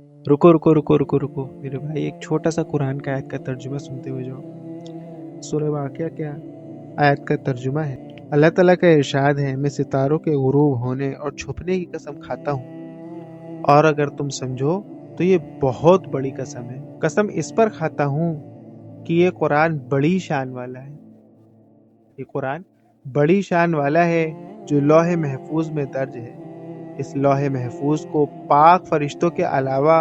रुको रुको रुको रुको रुको मेरे भाई, एक छोटा सा कुरान का आयत का तर्जुमा सुनते हुए जाओ। सूरह वाक़िया क्या आयत का तर्जुमा है। अल्लाह ताला का इरशाद है, मैं सितारों के गुरूब होने और छुपने की कसम खाता हूँ, और अगर तुम समझो तो ये बहुत बड़ी कसम है। कसम इस पर खाता हूँ कि ये कुरान बड़ी शान वाला है। ये कुरान बड़ी शान वाला है जो लौह महफूज में दर्ज है। इस लौह महफूज को पाक फरिश्तों के अलावा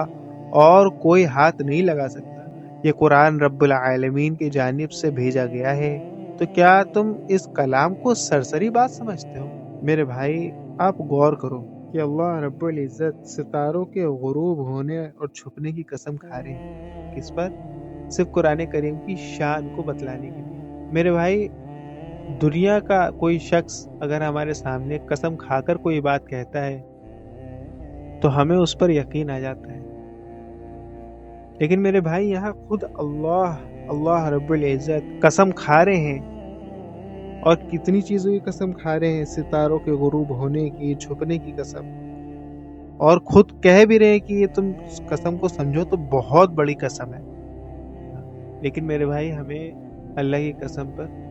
और कोई हाथ नहीं लगा सकता। ये कुरान रब्बुल आलमीन की जानिब से भेजा गया है। तो क्या तुम इस कलाम को सरसरी बात समझते हो? मेरे भाई, आप गौर करो कि अल्लाह रब्बुल इज़्ज़त सितारों के गुरूब होने और छुपने की कसम खा रहे हैं। किस पर? सिर्फ कुरान करीम की शान को बतलाने के लिए। मेरे भाई, दुनिया का कोई शख्स अगर हमारे सामने कसम खाकर कोई बात कहता है तो हमें उस पर यकीन आ जाता है, लेकिन मेरे भाई यहाँ खुद अल्लाह रब्बुल इज़्ज़त कसम खा रहे हैं, और कितनी चीज़ों की कसम खा रहे हैं। सितारों के गुरूब होने की, छुपने की कसम, और खुद कह भी रहे हैं कि ये तुम कसम को समझो तो बहुत बड़ी कसम है। लेकिन मेरे भाई, हमें अल्लाह की कसम पर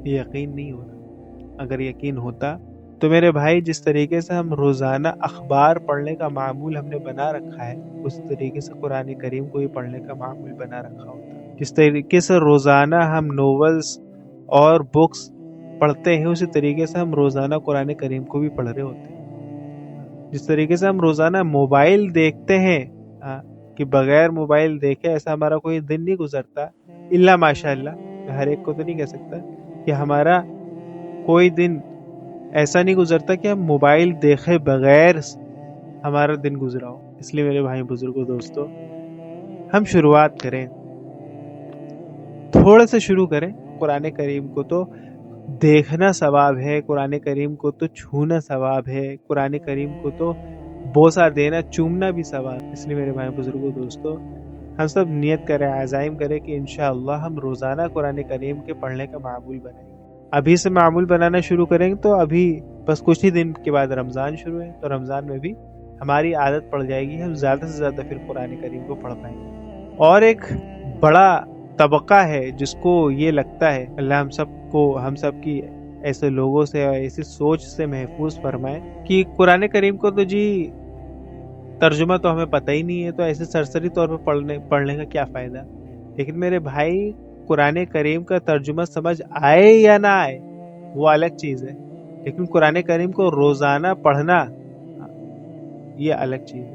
यकीन नहीं हो रहा। अगर यकीन होता तो मेरे भाई, जिस तरीके से हम रोज़ाना अखबार पढ़ने का मामूल हमने बना रखा है, उस तरीके से कुरान करीम को भी पढ़ने का मामूल बना रखा होता। जिस तरीके से रोज़ाना हम नोवेल्स और बुक्स पढ़ते हैं, उसी तरीके से हम रोज़ाना कुरान करीम को भी पढ़ रहे होते हैं। जिस तरीके से हम रोज़ाना मोबाइल देखते हैं, कि बगैर मोबाइल देखे ऐसा हमारा कोई दिन नहीं गुजरता, इल्ला माशाअल्लाह। मैं हर एक को तो नहीं कह सकता कि हमारा कोई दिन ऐसा नहीं गुजरता कि हम मोबाइल देखे बगैर हमारा दिन गुजरा हो। इसलिए मेरे भाई बुजुर्गों, दोस्तों, हम शुरुआत करें, थोड़े से शुरू करें। कुरान करीम को तो देखना सवाब है, कुरान करीम को तो छूना सवाब है, कुरान करीम को तो बोसा देना, चूमना भी सवाब। इसलिए मेरे भाई बुजुर्गों, दोस्तों, हम सब नियत करें, आज़ाइम करें कि इंशाअल्लाह हम रोज़ाना कुरान करीम के पढ़ने का मामूल बनाएंगे। अभी से मामूल बनाना शुरू करेंगे तो अभी बस कुछ ही दिन के बाद रमज़ान शुरू है, तो रमज़ान में भी हमारी आदत पड़ जाएगी, हम ज़्यादा से ज़्यादा फिर कुरान करीम को पढ़ पाएंगे। और एक बड़ा तबका है जिसको ये लगता है, अल्लाह हम सब की ऐसे लोगों से, ऐसी सोच से महफूज फरमाए कि कुरान करीम को तो जी तर्जुमा तो हमें पता ही नहीं है, तो ऐसे सरसरी तौर पर पढ़ने का क्या फ़ायदा। लेकिन मेरे भाई, कुरान करीम का तर्जुमा समझ आए या ना आए वो अलग चीज़ है, लेकिन कुरान करीम को रोज़ाना पढ़ना ये अलग चीज़ है।